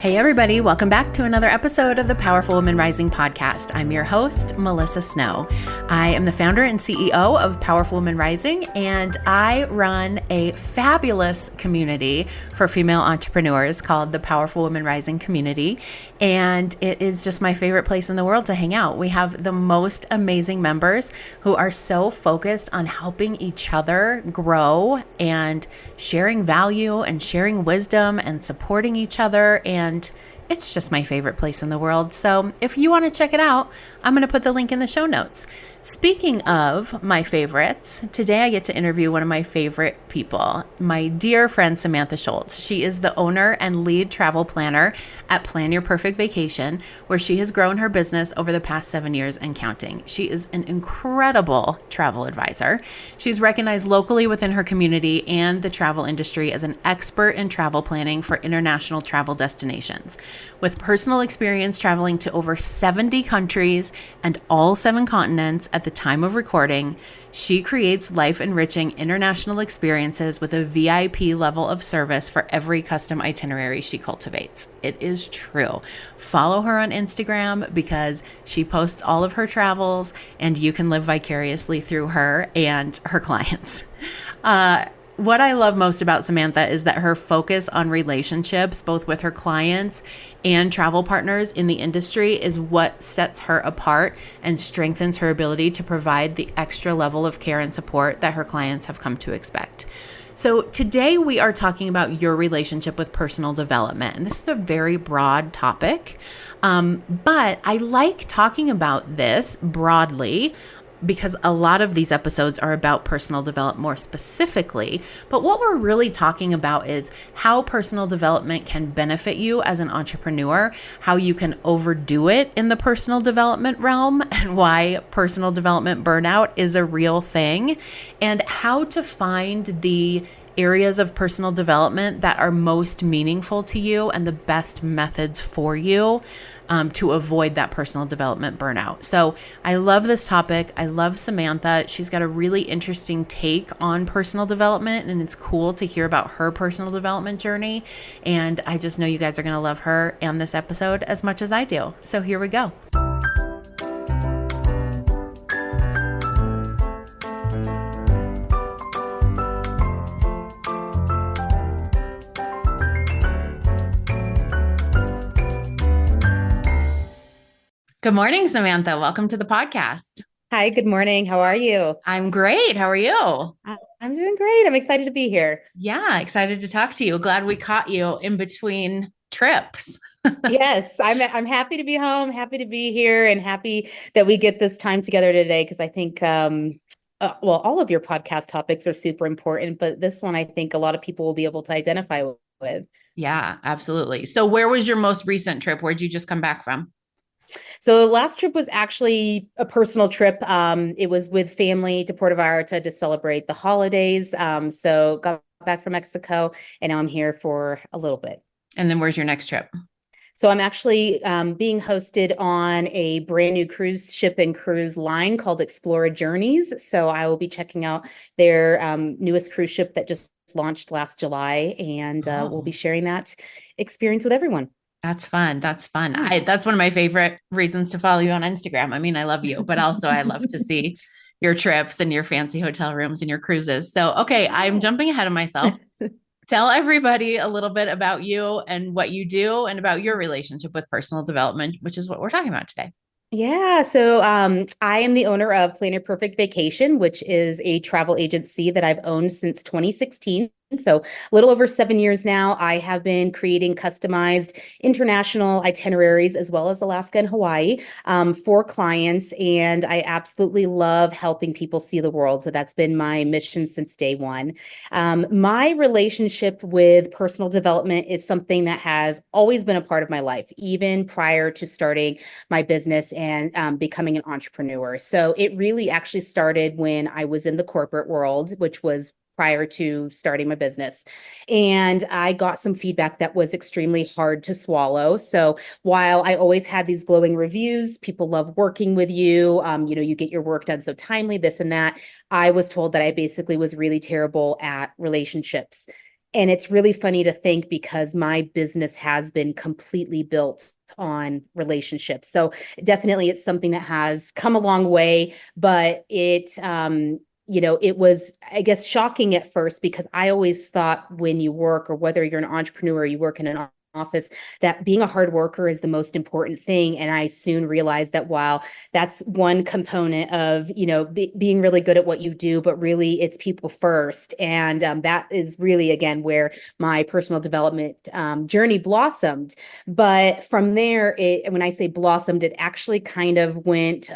Hey, everybody, welcome back to another episode of the Powerful Woman Rising podcast. I'm your host, Melissa Snow. I am the founder and CEO of Powerful Woman Rising, and I run a fabulous community for female entrepreneurs called the Powerful Woman Rising Community. And it is just my favorite place in the world to hang out. We have the most amazing members who are so focused on helping each other grow and sharing value and sharing wisdom and supporting each other. And it's just my favorite place in the world. So if you want to check it out, I'm going to put the link in the show notes. Speaking of my favorites, today I get to interview one of my favorite people, my dear friend, Samantha Schultz. She is the owner and lead travel planner at Plan Your Perfect Vacation, where she has grown her business over the past 7 years and counting. She is an incredible travel advisor. She's recognized locally within her community and the travel industry as an expert in travel planning for international travel destinations. With personal experience traveling to over 70 countries and all 7 continents at the time of recording, she creates life-enriching international experiences with a VIP level of service for every custom itinerary she cultivates. It is true. Follow her on Instagram because she posts all of her travels and you can live vicariously through her and her clients. What I love most about Samantha is that her focus on relationships, both with her clients and travel partners in the industry, is what sets her apart and strengthens her ability to provide the extra level of care and support that her clients have come to expect. So today we are talking about your relationship with personal development. And this is a very broad topic, but I like talking about this broadly because a lot of these episodes are about personal development more specifically. But what we're really talking about is how personal development can benefit you as an entrepreneur, how you can overdo it in the personal development realm, and why personal development burnout is a real thing, and how to find the areas of personal development that are most meaningful to you and the best methods for you to avoid that personal development burnout. So I love this topic. I love Samantha. She's got a really interesting take on personal development, and it's cool to hear about her personal development journey. And I just know you guys are going to love her and this episode as much as I do. So here we go. Good morning, Samantha. Welcome to the podcast. Hi, good morning. How are you? I'm great. How are you? I'm doing great. I'm excited to be here. Yeah, excited to talk to you. Glad we caught you in between trips. Yes, I'm happy to be home, happy to be here, and happy that we get this time together today because I think all of your podcast topics are super important, but this one I think a lot of people will be able to identify with. Yeah, absolutely. So where was your most recent trip? Where'd you just come back from? So the last trip was actually a personal trip. It was with family to Puerto Vallarta to celebrate the holidays. So got back from Mexico and now I'm here for a little bit. And then where's your next trip? So I'm actually being hosted on a brand new cruise ship and cruise line called Explora Journeys. So I will be checking out their newest cruise ship that just launched last July, and we'll be sharing that experience with everyone. That's fun. That's fun. That's one of my favorite reasons to follow you on Instagram. I mean, I love you, but also I love to see your trips and your fancy hotel rooms and your cruises. So, okay, I'm jumping ahead of myself. Tell everybody a little bit about you and what you do and about your relationship with personal development, which is what we're talking about today. Yeah, so I am the owner of Plan Your Perfect Vacation, which is a travel agency that I've owned since 2016. So a little over 7 years now. I have been creating customized international itineraries as well as Alaska and Hawaii for clients. And I absolutely love helping people see the world. So that's been my mission since day one. My relationship with personal development is something that has always been a part of my life, even prior to starting my business and becoming an entrepreneur. So it really actually started when I was in the corporate world, which was prior to starting my business. And I got some feedback that was extremely hard to swallow. So while I always had these glowing reviews, people love working with you, you get your work done so timely, this and that, I was told that I basically was really terrible at relationships. And it's really funny to think because my business has been completely built on relationships. So definitely it's something that has come a long way, but it was, I guess, shocking at first because I always thought when you work or whether you're an entrepreneur, you work in an office, that being a hard worker is the most important thing. And I soon realized that while that's one component of, being really good at what you do, but really it's people first. And that is really, again, where my personal development journey blossomed. But from there, when I say blossomed, it actually kind of went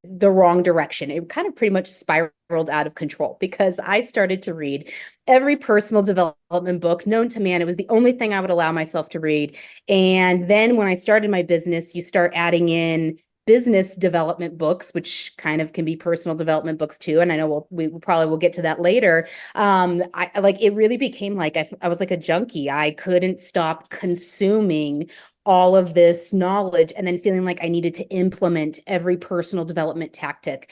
the wrong direction. It kind of pretty much spiraled out of control because I started to read every personal development book known to man. It was the only thing I would allow myself to read. And then when I started my business, you start adding in business development books, which kind of can be personal development books too. And I know we probably will get to that later. I like it really became like I was like a junkie. I couldn't stop consuming all of this knowledge and then feeling like I needed to implement every personal development tactic.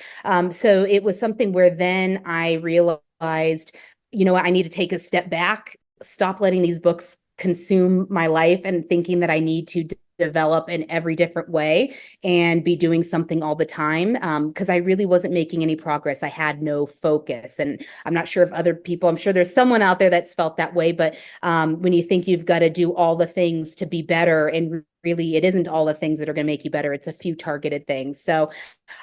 So it was something where then I realized, I need to take a step back, stop letting these books consume my life and thinking that I need to develop in every different way and be doing something all the time because I really wasn't making any progress. I had no focus. And I'm not sure if other people, I'm sure there's someone out there that's felt that way, but when you think you've got to do all the things to be better, and really it isn't all the things that are going to make you better, it's a few targeted things. So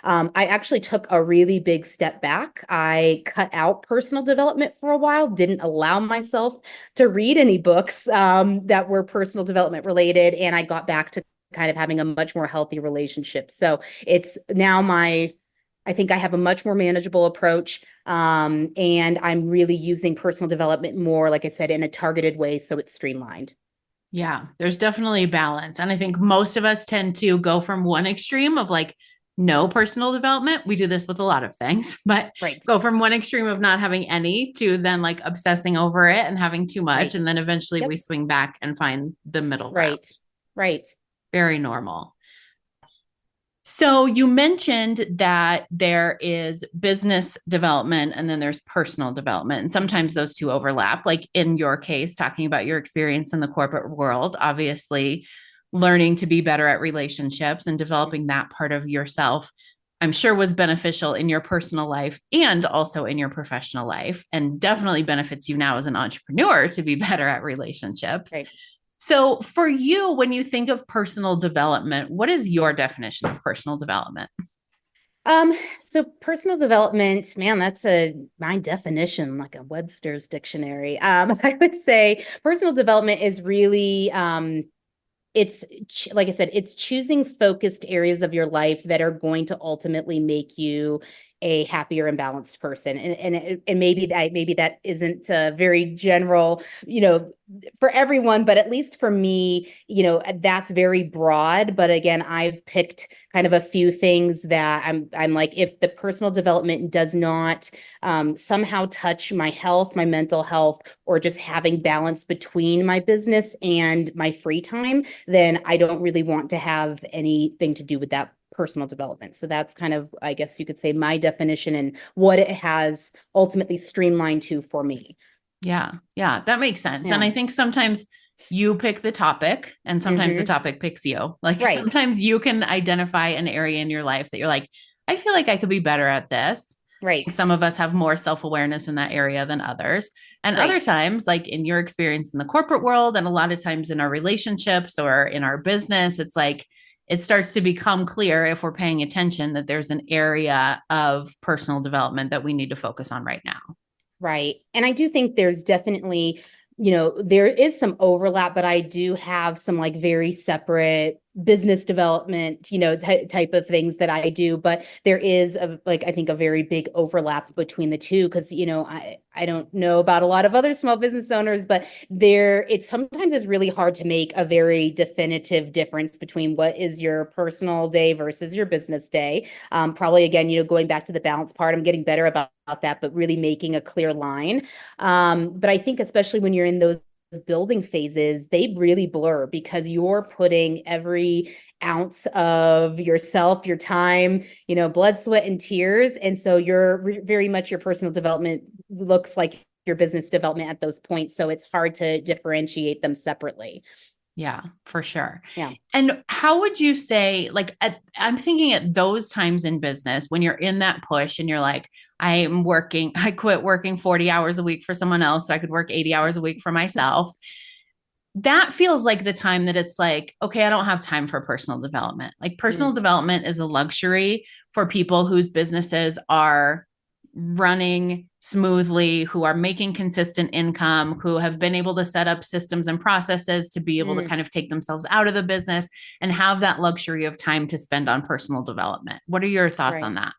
I actually took a really big step back. I cut out personal development for a while, didn't allow myself to read any books that were personal development related. And I got back to kind of having a much more healthy relationship. So it's now I think I have a much more manageable approach. And I'm really using personal development more, like I said, in a targeted way. So it's streamlined. Yeah, there's definitely a balance. And I think most of us tend to go from one extreme of like no personal development. We do this with a lot of things, but Right. go from one extreme of not having any to then like obsessing over it and having too much. Right. And then eventually Yep. we swing back and find the middle ground. Right. Very normal. So you mentioned that there is business development and then there's personal development. And sometimes those two overlap. Like in your case, talking about your experience in the corporate world, obviously learning to be better at relationships and developing that part of yourself, I'm sure was beneficial in your personal life and also in your professional life, and definitely benefits you now as an entrepreneur to be better at relationships. Right. So for you, when you think of personal development, what is your definition of personal development? So personal development, man, that's my definition, like a Webster's dictionary. I would say personal development is really like I said, it's choosing focused areas of your life that are going to ultimately make you a happier and balanced person. And maybe that isn't very general, for everyone, but at least for me, that's very broad. But again, I've picked kind of a few things that I'm like, if the personal development does not somehow touch my health, my mental health, or just having balance between my business and my free time, then I don't really want to have anything to do with that personal development. So that's kind of, I guess you could say, my definition and what it has ultimately streamlined to for me. Yeah, that makes sense. Yeah. And I think sometimes you pick the topic and sometimes the topic picks you. Like Right. sometimes you can identify an area in your life that you're like, I feel like I could be better at this. Right. Some of us have more self-awareness in that area than others. And other times, like in your experience in the corporate world, and a lot of times in our relationships or in our business, it's like it starts to become clear if we're paying attention that there's an area of personal development that we need to focus on right now. Right. And I do think there's definitely, there is some overlap, but I do have some like very separate business development, type of things that I do. But there is I think a very big overlap between the two because, I don't know about a lot of other small business owners, but it sometimes is really hard to make a very definitive difference between what is your personal day versus your business day. Probably again, going back to the balance part, I'm getting better about that, but really making a clear line. But I think especially when you're in those building phases, they really blur because you're putting every ounce of yourself, your time, blood, sweat, and tears. And so very much your personal development looks like your business development at those points. So it's hard to differentiate them separately. Yeah, for sure. Yeah. And how would you say, I'm thinking at those times in business when you're in that push and you're like, I quit working 40 hours a week for someone else so I could work 80 hours a week for myself. That feels like the time that it's like, okay, I don't have time for personal development. Like personal development is a luxury for people whose businesses are running smoothly, who are making consistent income, who have been able to set up systems and processes to be able to kind of take themselves out of the business and have that luxury of time to spend on personal development. What are your thoughts on that?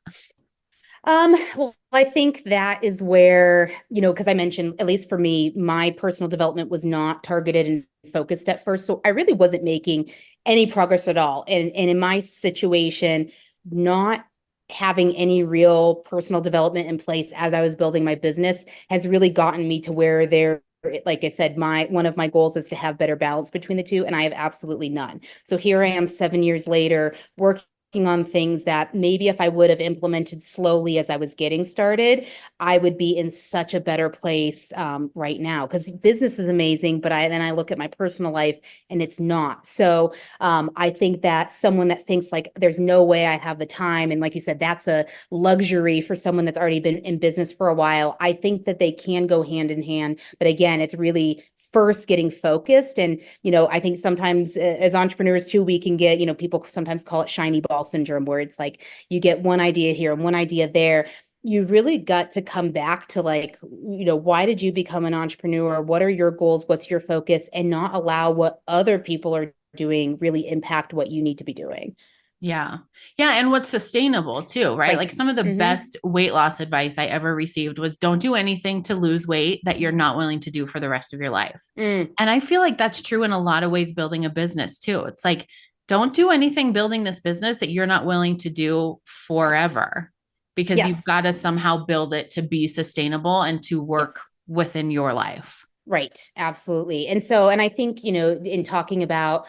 Well, I think that is where, because I mentioned, at least for me, my personal development was not targeted and focused at first. So I really wasn't making any progress at all. And in my situation, not having any real personal development in place as I was building my business has really gotten me to where like I said, one of my goals is to have better balance between the two, and I have absolutely none. So here I am 7 years later, working on things that maybe if I would have implemented slowly as I was getting started, I would be in such a better place right now. Because business is amazing, but then I look at my personal life and it's not. So I think that someone that thinks like there's no way I have the time, and like you said, that's a luxury for someone that's already been in business for a while. I think that they can go hand in hand, but again, it's really first getting focused. And, I think sometimes as entrepreneurs too, we can get, people sometimes call it shiny ball syndrome, where it's like you get one idea here and one idea there. You really got to come back to like, why did you become an entrepreneur? What are your goals? What's your focus? And not allow what other people are doing really impact what you need to be doing. Yeah. Yeah. And what's sustainable too, right? Right. Like some of the best weight loss advice I ever received was don't do anything to lose weight that you're not willing to do for the rest of your life. And I feel like that's true in a lot of ways building a business too. It's like, don't do anything building this business that you're not willing to do forever because you've Yes. got to somehow build it to be sustainable and to work Yes. within your life. Right. Absolutely. And so, and I think, in talking about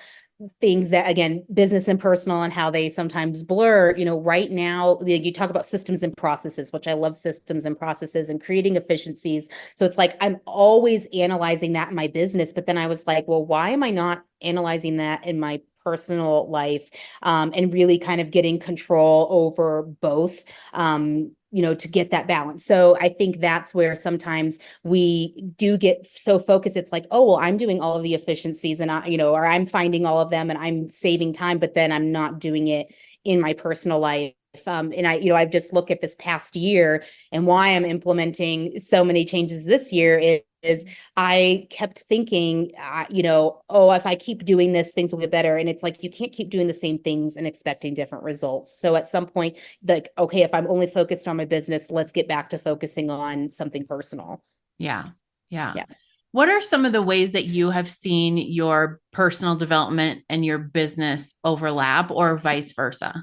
things that, again, business and personal and how they sometimes blur, right now, you talk about systems and processes, which I love, systems and processes and creating efficiencies. So it's like I'm always analyzing that in my business, but then I was like, well, why am I not analyzing that in my personal life, and really kind of getting control over both, to get that balance. So I think that's where sometimes we do get so focused. It's like, oh, well, I'm doing all of the efficiencies and or I'm finding all of them and I'm saving time, but then I'm not doing it in my personal life. And I've just looked at this past year and why I'm implementing so many changes this year is I kept thinking, oh, if I keep doing this, things will get better. And it's like, you can't keep doing the same things and expecting different results. So at some point, like, okay, if I'm only focused on my business, let's get back to focusing on something personal. Yeah. Yeah. Yeah. What are some of the ways that you have seen your personal development and your business overlap or vice versa?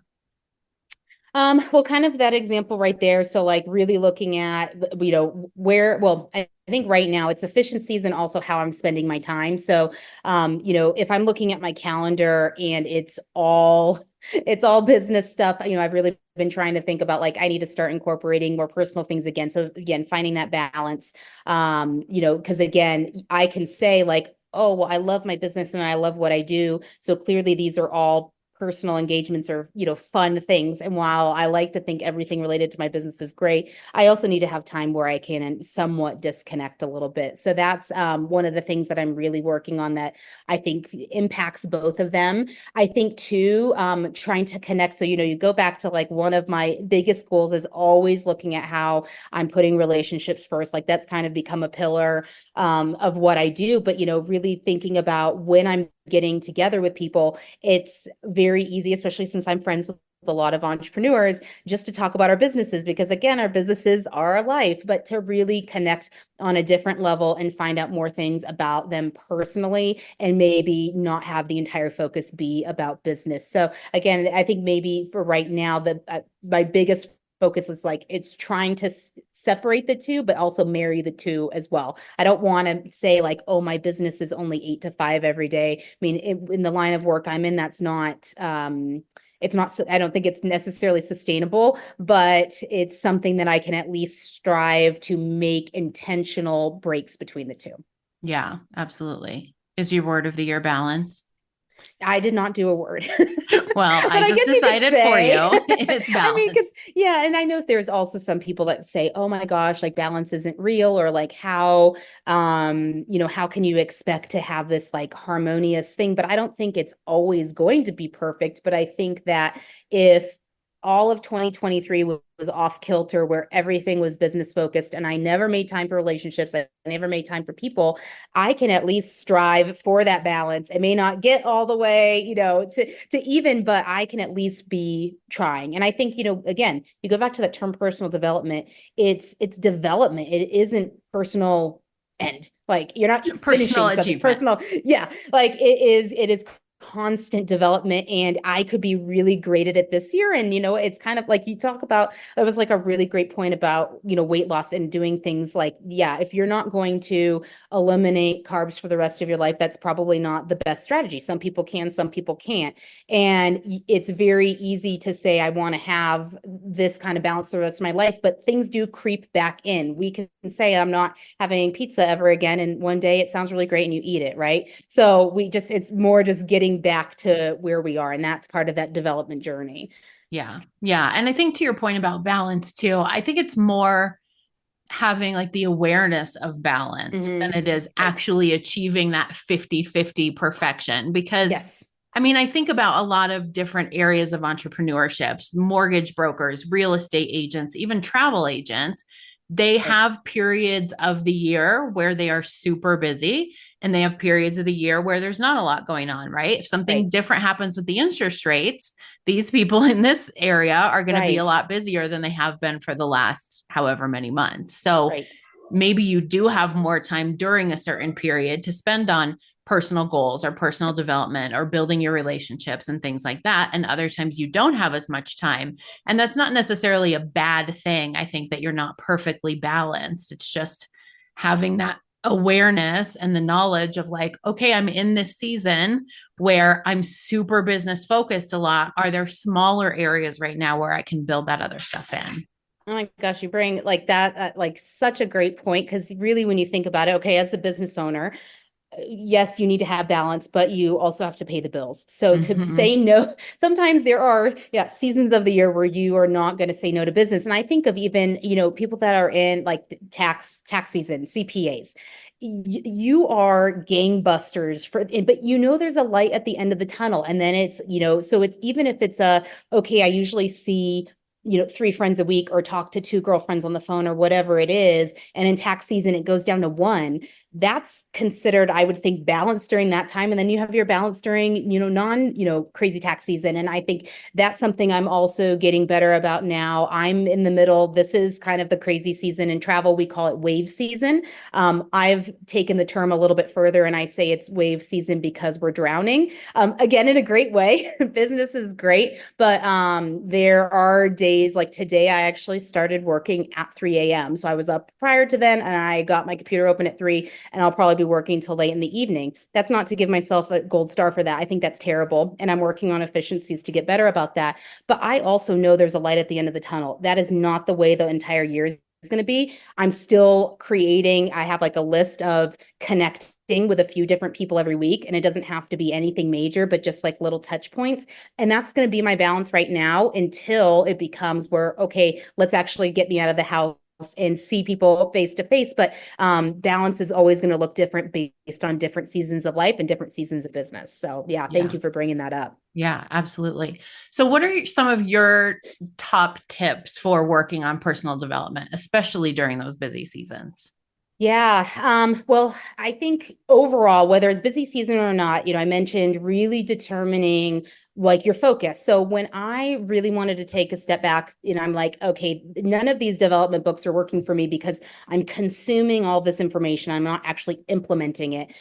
Well, kind of that example right there. So like really looking at, I think right now it's efficiencies and also how I'm spending my time. So, if I'm looking at my calendar and it's all business stuff, I've really been trying to think about like, I need to start incorporating more personal things again. So again, finding that balance, because again, I can say like, oh, well, I love my business and I love what I do. So clearly these are all personal engagements or, fun things. And while I like to think everything related to my business is great, I also need to have time where I can somewhat disconnect a little bit. So that's one of the things that I'm really working on that I think impacts both of them. I think too, trying to connect. So, you go back to like one of my biggest goals is always looking at how I'm putting relationships first. Like that's kind of become a pillar of what I do. But, really thinking about when I'm getting together with people, it's very easy, especially since I'm friends with a lot of entrepreneurs, just to talk about our businesses, because again, our businesses are our life, but to really connect on a different level and find out more things about them personally and maybe not have the entire focus be about business. So again, I think maybe for right now, my biggest focus is like it's trying to separate the two, but also marry the two as well. I don't want to say like, oh, my business is only 8 to 5 every day. I mean, in the line of work I'm in, that's not it's not, I don't think it's necessarily sustainable, but it's something that I can at least strive to make intentional breaks between the two. Yeah, absolutely. Is your word of the year balance? I did not do a word, Well, but I I just guess you could decided for say, you it's I mean, because balance. yeah, and I know there's also some people that say, oh my gosh, like balance isn't real, or like how, how can you expect to have this like harmonious thing? But I don't think it's always going to be perfect. But I think that if all of 2023 was off kilter, where everything was business focused, and I never made time for relationships, I never made time for people, I can at least strive for that balance. It may not get all the way, to even, but I can at least be trying. And I think, again, you go back to that term personal development, it's development. It isn't personal end. Like you're not Personal finishing something achievement. personal. Yeah. Like it is constant development, and I could be really great at it this year. And it's kind of like you talk about, it was like a really great point about weight loss and doing things like, yeah, if you're not going to eliminate carbs for the rest of your life, that's probably not the best strategy. Some people can, some people can't. And it's very easy to say, I want to have this kind of balance the rest of my life, but things do creep back in. We can say, I'm not having pizza ever again, and one day it sounds really great and you eat it, right? So it's more just getting back to where we are, and that's part of that development journey. Yeah. Yeah. And I think to your point about balance too, I think it's more having like the awareness of balance than Mm-hmm. it is Right. actually achieving that 50-50 perfection. Because Yes. I mean, I think about a lot of different areas of entrepreneurships, mortgage brokers, real estate agents, even travel agents. They Right. have periods of the year where they are super busy, and they have periods of the year where there's not a lot going on, right? If something Right. different happens with the interest rates, these people in this area are going to be a Right. lot busier than they have been for the last however many months. So Right. maybe you do have more time during a certain period to spend on personal goals or personal development or building your relationships and things like that. And other times you don't have as much time. And that's not necessarily a bad thing. I think that you're not perfectly balanced. It's just having that awareness and the knowledge of like, okay, I'm in this season where I'm super business focused a lot. Are there smaller areas right now where I can build that other stuff in? Oh my gosh, you bring like that, like such a great point. Because really, when you think about it, okay, as a business owner, yes, you need to have balance, but you also have to pay the bills. So to Mm-hmm. say no, sometimes there are, yeah, seasons of the year where you are not going to say no to business. And I think of even, people that are in like tax season, CPAs. You are gangbusters but there's a light at the end of the tunnel. And then it's, so it's even if it's okay, I usually see 3 friends a week or talk to 2 girlfriends on the phone or whatever it is. And in tax season, it goes down to 1. That's considered, I would think, balanced during that time. And then you have your balance during, crazy tax season. And I think that's something I'm also getting better about now. I'm in the middle. This is kind of the crazy season in travel. We call it wave season. I've taken the term a little bit further, and I say it's wave season because we're drowning. Again, in a great way. Business is great, but there are days like today, I actually started working at 3 a.m. So I was up prior to then, and I got my computer open at 3, and I'll probably be working till late in the evening. That's not to give myself a gold star for that. I think that's terrible, and I'm working on efficiencies to get better about that. But I also know there's a light at the end of the tunnel. That is not the way the entire year is going to be. I'm still creating. I have like a list of connecting with a few different people every week, and it doesn't have to be anything major, but just like little touch points. And that's going to be my balance right now until it becomes where, okay, let's actually get me out of the house and see people face to face. But balance is always going to look different based on different seasons of life and different seasons of business. So yeah, thank Yeah. you for bringing that up. Yeah, absolutely. So, what are some of your top tips for working on personal development, especially during those busy seasons? Yeah. Well, I think overall, whether it's busy season or not, I mentioned really determining like your focus. So when I really wanted to take a step back, I'm like, okay, none of these development books are working for me because I'm consuming all this information. I'm not actually implementing it.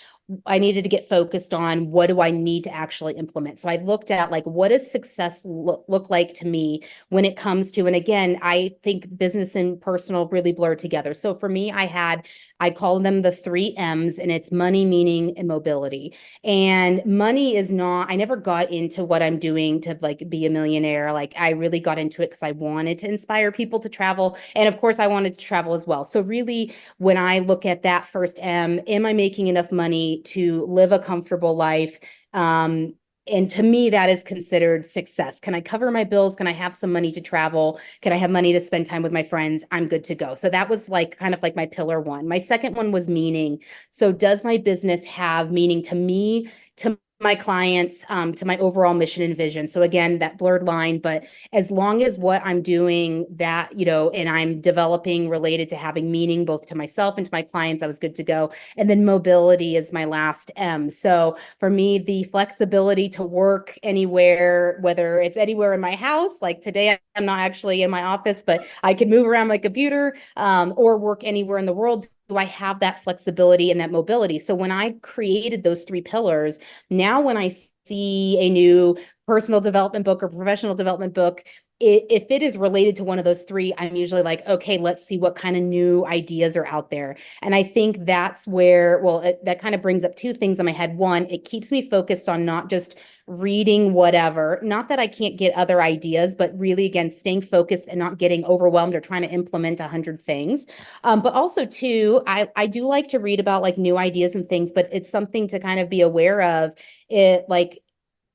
I needed to get focused on what do I need to actually implement. So I looked at like, what does success look like to me when it comes to, and again, I think business and personal really blur together. So for me, I call them the 3 M's, and it's money, meaning, and mobility. And money is not, I never got into what I'm doing to like be a millionaire. Like I really got into it because I wanted to inspire people to travel. And of course I wanted to travel as well. So really when I look at that first M, am I making enough money to live a comfortable life? And to me, that is considered success. Can I cover my bills? Can I have some money to travel? Can I have money to spend time with my friends? I'm good to go. So that was like kind of like my pillar one. My second one was meaning. So does my business have meaning to me, to my clients, to my overall mission and vision? So again, that blurred line, but as long as what I'm doing that, and I'm developing related to having meaning both to myself and to my clients, I was good to go. And then mobility is my last M. So for me, the flexibility to work anywhere, whether it's anywhere in my house, like today I'm not actually in my office, but I can move around my computer, or work anywhere in the world. Do I have that flexibility and that mobility? So when I created those 3 pillars, now when I see a new personal development book or professional development book, if it is related to one of those 3, I'm usually like, okay, let's see what kind of new ideas are out there. And I think that's where, well, that kind of brings up 2 things in my head. One, it keeps me focused on not just reading whatever, not that I can't get other ideas, but really, again, staying focused and not getting overwhelmed or trying to implement 100 things. But also, too, I do like to read about like new ideas and things, but it's something to kind of be aware of. It like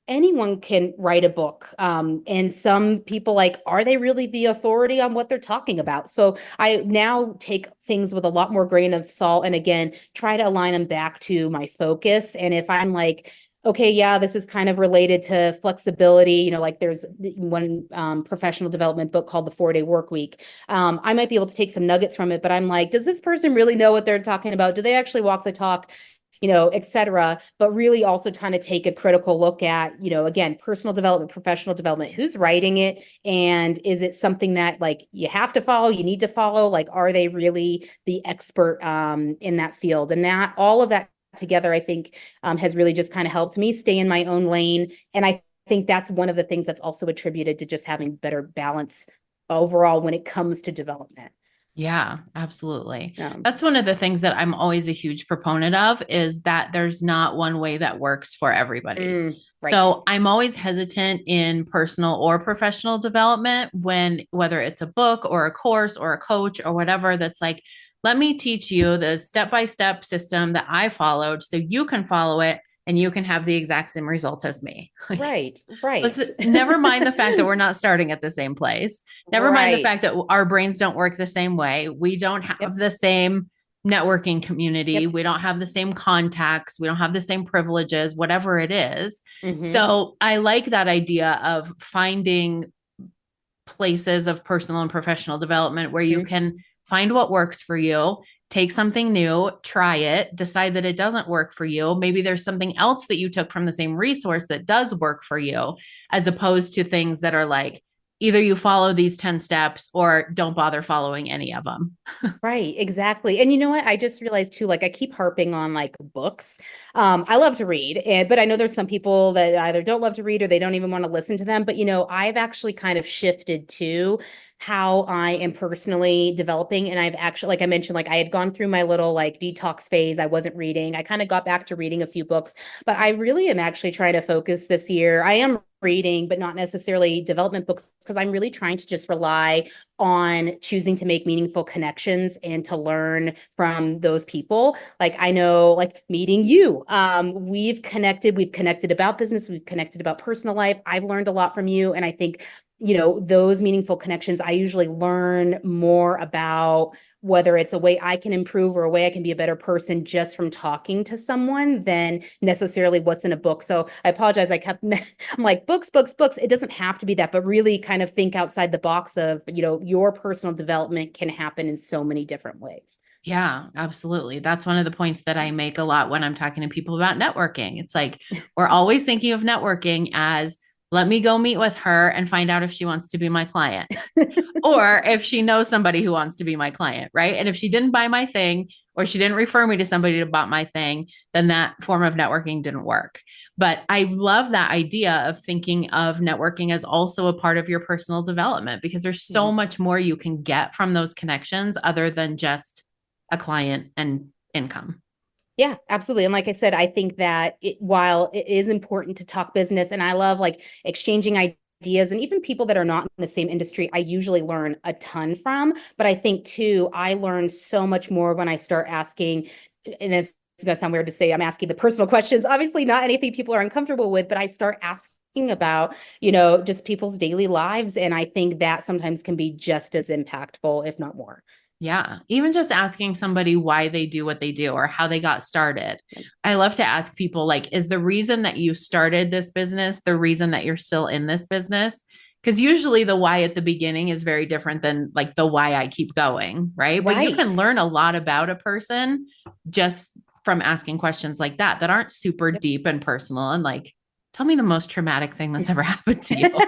anyone can write a book. And some people like, are they really the authority on what they're talking about? So I now take things with a lot more grain of salt and again, try to align them back to my focus. And if I'm like, okay, yeah, this is kind of related to flexibility, like there's one professional development book called The 4-Day Work Week. I might be able to take some nuggets from it, but I'm like, does this person really know what they're talking about? Do they actually walk the talk? Et cetera, but really also trying to take a critical look at, again, personal development, professional development, who's writing it, and is it something that like you have to follow, you need to follow, like, are they really the expert in that field? And that all of that together, I think, has really just kind of helped me stay in my own lane. And I think that's one of the things that's also attributed to just having better balance overall when it comes to development. Yeah, absolutely. That's one of the things that I'm always a huge proponent of is that there's not one way that works for everybody. Right. So I'm always hesitant in personal or professional development whether it's a book or a course or a coach or whatever, that's like, let me teach you the step-by-step system that I followed so you can follow it and you can have the exact same results as me. Right. Let's never mind the fact that we're not starting at the same place. Never mind the fact that our brains don't work the same way. We don't have the same networking community. We don't have the same contacts. We don't have the same privileges, whatever it is. So I like that idea of finding places of personal and professional development where you can find what works for you, take something new, try it, decide that it doesn't work for you. Maybe there's something else that you took from the same resource that does work for you, as opposed to things that are like, either you follow these 10 steps or don't bother following any of them. Right, exactly. And you know what? I just realized too, like I keep harping on like books. I love to read, but I know there's some people that either don't love to read or they don't even want to listen to them. But I've actually kind of shifted to how I am personally developing. And I've actually, like I mentioned, like I had gone through my little like detox phase. I wasn't reading. I kind of got back to reading a few books, but I really am actually trying to focus this year. I am reading, but not necessarily development books, because I'm really trying to just rely on choosing to make meaningful connections and to learn from those people. Like I know, like meeting you, we've connected about business, we've connected about personal life. I've learned a lot from you. And I think, those meaningful connections, I usually learn more about whether it's a way I can improve or a way I can be a better person just from talking to someone than necessarily what's in a book. So I apologize. I'm like, books. It doesn't have to be that, but really kind of think outside the box of, your personal development can happen in so many different ways. Yeah, absolutely. That's one of the points that I make a lot when I'm talking to people about networking. It's like, we're always thinking of networking as, let me go meet with her and find out if she wants to be my client or if she knows somebody who wants to be my client. Right. And if she didn't buy my thing, or she didn't refer me to somebody to buy my thing, then that form of networking didn't work. But I love that idea of thinking of networking as also a part of your personal development, because there's so much more you can get from those connections other than just a client and income. Yeah, absolutely. And like I said, I think that while it is important to talk business, and I love like exchanging ideas, and even people that are not in the same industry, I usually learn a ton from. But I think too, I learn so much more when I start asking, and it's going to sound weird to say I'm asking the personal questions, obviously not anything people are uncomfortable with, but I start asking about, just people's daily lives. And I think that sometimes can be just as impactful, if not more. Yeah. Even just asking somebody why they do what they do or how they got started. I love to ask people, like, is the reason that you started this business the reason that you're still in this business? Because usually the why at the beginning is very different than like the why I keep going. Right. But you can learn a lot about a person just from asking questions like that aren't super deep and personal. And like, tell me the most traumatic thing that's ever happened to you.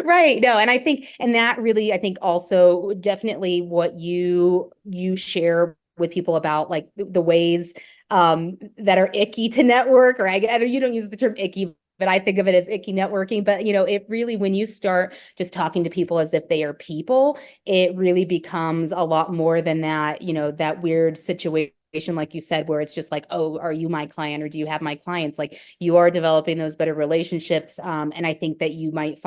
Right. No, and I think, and that really, I think also definitely what you share with people about like the ways that are icky to network, or I know you don't use the term icky, but I think of it as icky networking. But it really, when you start just talking to people as if they are people, it really becomes a lot more than that, that weird situation, like you said, where it's just like, oh, are you my client or do you have my clients? Like you are developing those better relationships. And I think that you might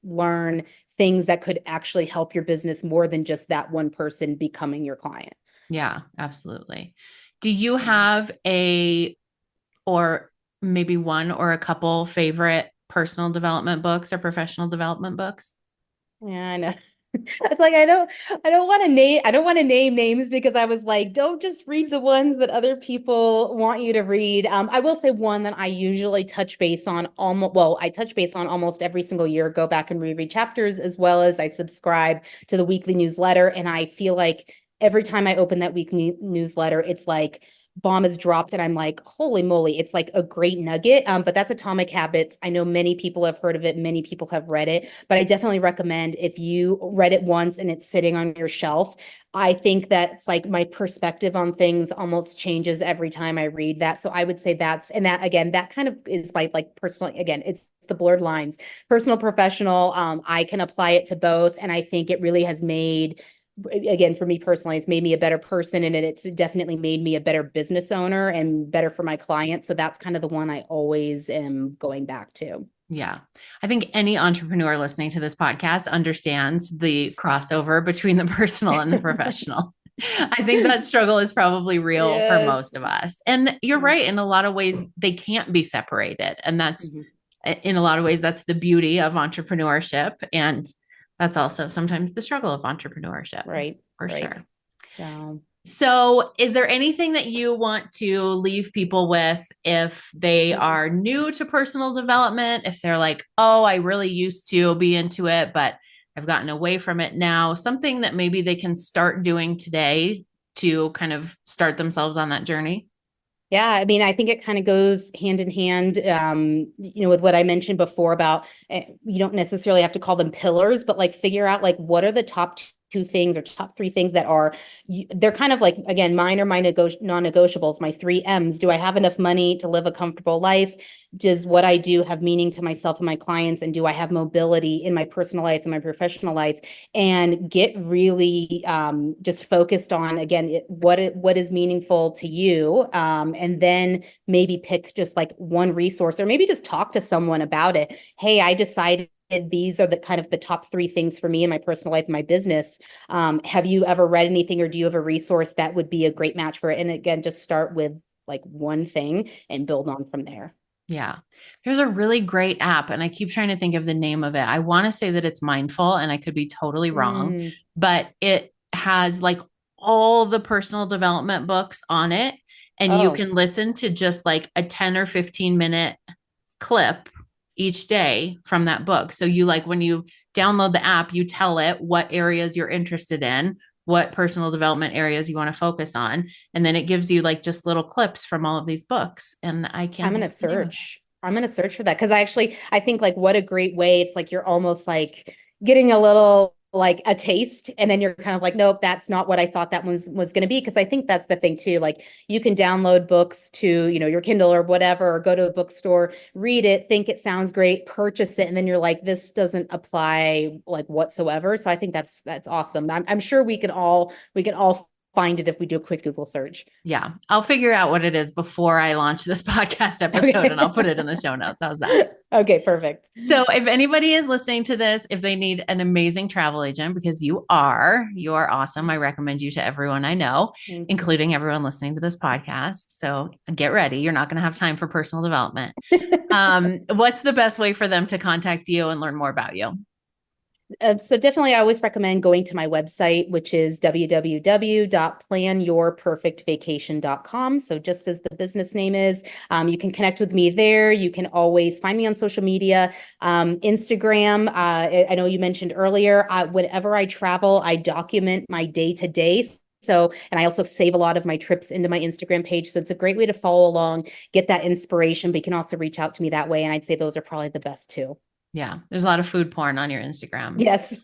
learn things that could actually help your business more than just that one person becoming your client. Yeah, absolutely. Do you have or maybe one or a couple favorite personal development books or professional development books? Yeah, I know. It's like I don't want to name names, because I was like, don't just read the ones that other people want you to read. I will say one that I usually touch base on I touch base on almost every single year, go back and reread chapters, as well as I subscribe to the weekly newsletter. And I feel like every time I open that weekly newsletter, it's like bomb is dropped and I'm like, holy moly, it's like a great nugget. But that's Atomic Habits. I know many people have heard of it. Many people have read it, but I definitely recommend, if you read it once and it's sitting on your shelf, I think that's like my perspective on things almost changes every time I read that. So I would say and that again, that kind of is my like personal, again, it's the blurred lines, personal, professional. I can apply it to both. And I think it really has made, again, for me personally, it's made me a better person, and it's definitely made me a better business owner and better for my clients. So that's kind of the one I always am going back to. Yeah. I think any entrepreneur listening to this podcast understands the crossover between the personal and the professional. I think that struggle is probably real for Yes. most of us. And you're right. In a lot of ways, they can't be separated. And that's, in a lot of ways, that's the beauty of entrepreneurship. And that's also sometimes the struggle of entrepreneurship. Right. For Right. sure. So Is there anything that you want to leave people with if they are new to personal development? If they're like, oh, I really used to be into it, but I've gotten away from it now, something that maybe they can start doing today to kind of start themselves on that journey? yeah, I mean, I think it kind of goes hand in hand, with what I mentioned before about you don't necessarily have to call them pillars, but like figure out like what are the top two things or top three things that are, they're kind of like, again, mine are my non-negotiables, my 3 M's. Do I have enough money to live a comfortable life? Does what I do have meaning to myself and my clients? And do I have mobility in my personal life and my professional life? And get really just focused on, again, what is meaningful to you. And then maybe pick just like one resource, or maybe just talk to someone about it. Hey, I decided these are the kind of the top three things for me in my personal life and my business. Have you ever read anything, or do you have a resource that would be a great match for it? And again, just start with like one thing and build on from there. Yeah. There's a really great app, and I keep trying to think of the name of it. I want to say that it's Mindful, and I could be totally wrong, but it has like all the personal development books on it. And you can listen to just like a 10 or 15-minute clip each day from that book. So you like, when you download the app, you tell it what areas you're interested in, what personal development areas you want to focus on. And then it gives you like just little clips from all of these books. And I can't. I'm going to search. I'm going to search for that, because I think like what a great way. It's like you're almost like getting a little like a taste, and then you're kind of like, nope, that's not what I thought that was going to be. Because I think that's the thing too. Like you can download books to, your Kindle or whatever, or go to a bookstore, read it, think it sounds great, purchase it, and then you're like, this doesn't apply like whatsoever. So I think that's awesome. I'm sure we can all find it if we do a quick Google search. Yeah. I'll figure out what it is before I launch this podcast episode, Okay. and I'll put it in the show notes. How's that? Okay, perfect. So if anybody is listening to this, if they need an amazing travel agent, because you are awesome. I recommend you to everyone I know, including everyone listening to this podcast. So get ready. You're not going to have time for personal development. What's the best way for them to contact you and learn more about you? So definitely, I always recommend going to my website, which is www.planyourperfectvacation.com. So just as the business name is, you can connect with me there. You can always find me on social media, Instagram. I know you mentioned earlier, whenever I travel, I document my day-to-day. So, and I also save a lot of my trips into my Instagram page. So it's a great way to follow along, get that inspiration, but you can also reach out to me that way. And I'd say those are probably the best too. Yeah. There's a lot of food porn on your Instagram. Yes.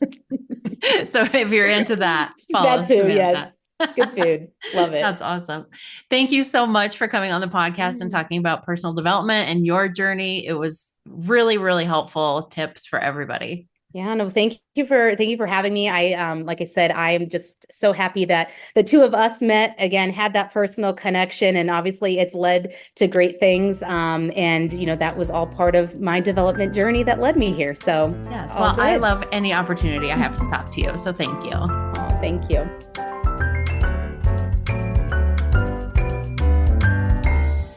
So if you're into that, follow that too, Samantha. Yes. Good food. Love it. That's awesome. Thank you so much for coming on the podcast and talking about personal development and your journey. It was really, really helpful tips for everybody. Yeah, no, thank you for having me. Like I said, I am just so happy that the two of us met again, had that personal connection, and obviously it's led to great things. And that was all part of my development journey that led me here. So yes, well, I love any opportunity I have to talk to you. So thank you. Oh, thank you.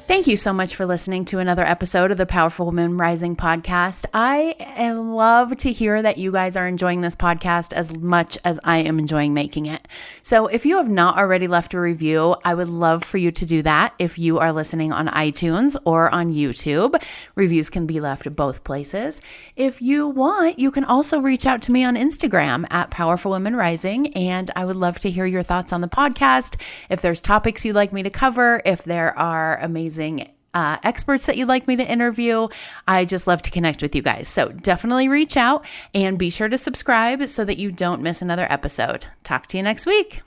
Thank you so much for listening to another episode of the Powerful Woman Rising podcast. I love to hear that you guys are enjoying this podcast as much as I am enjoying making it. So if you have not already left a review, I would love for you to do that. If you are listening on iTunes or on YouTube, reviews can be left both places. If you want, you can also reach out to me on Instagram at Powerful Women Rising, and I would love to hear your thoughts on the podcast. If there's topics you'd like me to cover, if there are amazing experts that you'd like me to interview, I just love to connect with you guys. So definitely reach out and be sure to subscribe so that you don't miss another episode. Talk to you next week.